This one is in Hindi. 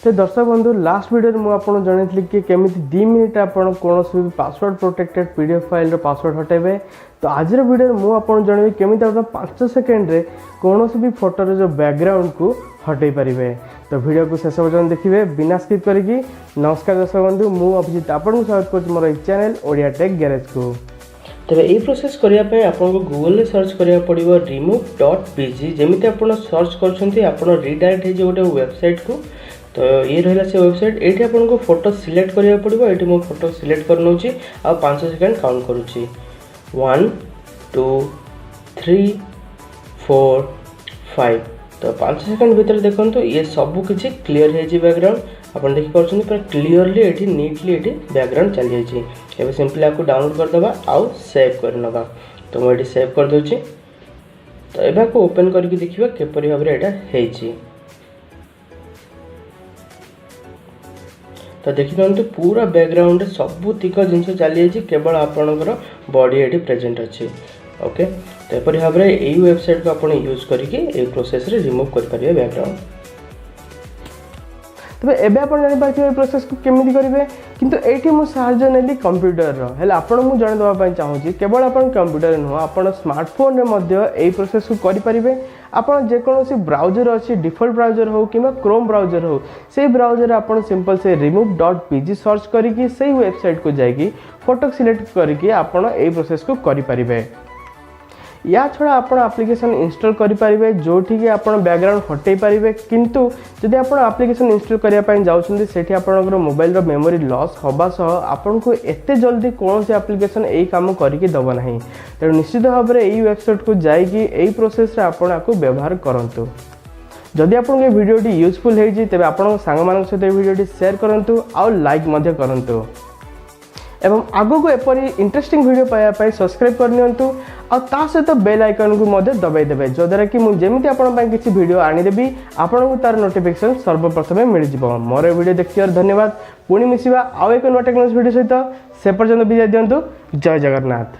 तो दर्शक बंधु लास्ट वीडियो में आपको जनई कि केमी 2 मिनिट आप कौन भी password protected PDF file password हटेबे। तो आज वीडियो में मुझे जनइबी केमी 5 सेकेंड रे कौन भी फोटोर जो बैकग्राउंड को हटई पारे। तो वीडियो को शेष पर्यटन देखिए बिना स्किप करी। नमस्कार दर्शक बंधु, मुझे अभिजीत आपको स्वागत कर मोर चैनल ओडिया टेक गैरेज को। तेरे ये प्रोसेस करने आपको गूगल सर्च करा पड़ो remove.pg। जमी आप सर्च कर रिडायरेक्ट हो गोटे वेबसाइट को। तो ये रहा से वेबसाइट ये आपको फोटो सिलेक्ट करा पड़ो। ये मो फोटो सिलेक्ट कर नौची आ 5 सेकेंड काउंट करुच्ची 1 2 3 4 5। तो 5 सेकेंड भितर देखो ये सब किसी क्लीयर हो बैकग्राउंड आप देखिए पूरा क्लीयरली ये नीटली ये बैकग्राउंड चली जाए। सिंपली आपको डाउनलोड करदे आउ सेव करनवा। तो मुझे सेव कर दूची। तो ये आपको ओपन करके देखिए किपरि भाव में यहाँ। तो देखिए पूरा बैकग्राउंड सबूतिक जिनस चली जाए केवल आपणकर बॉडी ये प्रेजेंट अच्छे। ओके, तो यपरी भाव में यही वेबसाइट को आप यूज करके प्रोसेस रे रिमूव करेंगे बैकग्राउंड। तबे एबे आपण जानि पारथिबे प्रोसेस को केमिति करिवे। किंतु एठी मु साहाय्य नेली कंप्यूटर रो हेले आपण मु जण दवा पय चाहूची केवल आपण कंप्यूटर न हो आपण स्मार्टफोन रे मध्य एई प्रोसेस को करि परिबे। आपण जे कोनोसी ब्राउजर अछि डिफॉल्ट ब्राउजर हो किबा क्रोम ब्राउजर हो से ब्राउजर आपण सिंपल से remove.pg सर्च करिकि सेही वेबसाइट को जाइकि फोटो सिलेक्ट करिकि आपण एई प्रोसेस को करि परिबे। या छड़ा आपण एप्लिकेशन इंस्टॉल करि परिबे जोठी कि आपण बैकग्राउंड हटै परिबे। किंतु जदि आपण एप्लिकेशन इंस्टॉल करिया पय जाउछन्ती सेठी आपणकर मोबाइल रो मेमोरी लॉस होबा सह आपण को एते जल्दी कोनोसी एप्लिकेशन एई काम करिकि दबो नाही। त निश्चित भाव में एई वेबसाइट को जाइकि एई प्रोसेस रे आपण आको व्यवहार करंतु। जदि आपन के वीडियो टी यूजफुल हेजी तबे आपण संग मान सहित वीडियो टी शेयर करंतु आ लाइक मध्य करंतु एवं आगो को एपरी इंटरेस्टिंग वीडियो पाया सब्सक्राइब करनियंतु आ ता सहित बेल आइकन को मध्य दबाई देबे जो द्वारा कि मु जेमिति आपण पय किछि वीडियो आनी देबी आपण को तार नोटिफिकेशन सर्वप्रथमे मिल जिवो। मोर वीडियो देखियार धन्यवाद। पुणी मिसिबा आ एक नुवा टेक्नोलॉजी वीडियो सहित से पर्यंत बिदाय दियंतु। जय जगन्नाथ।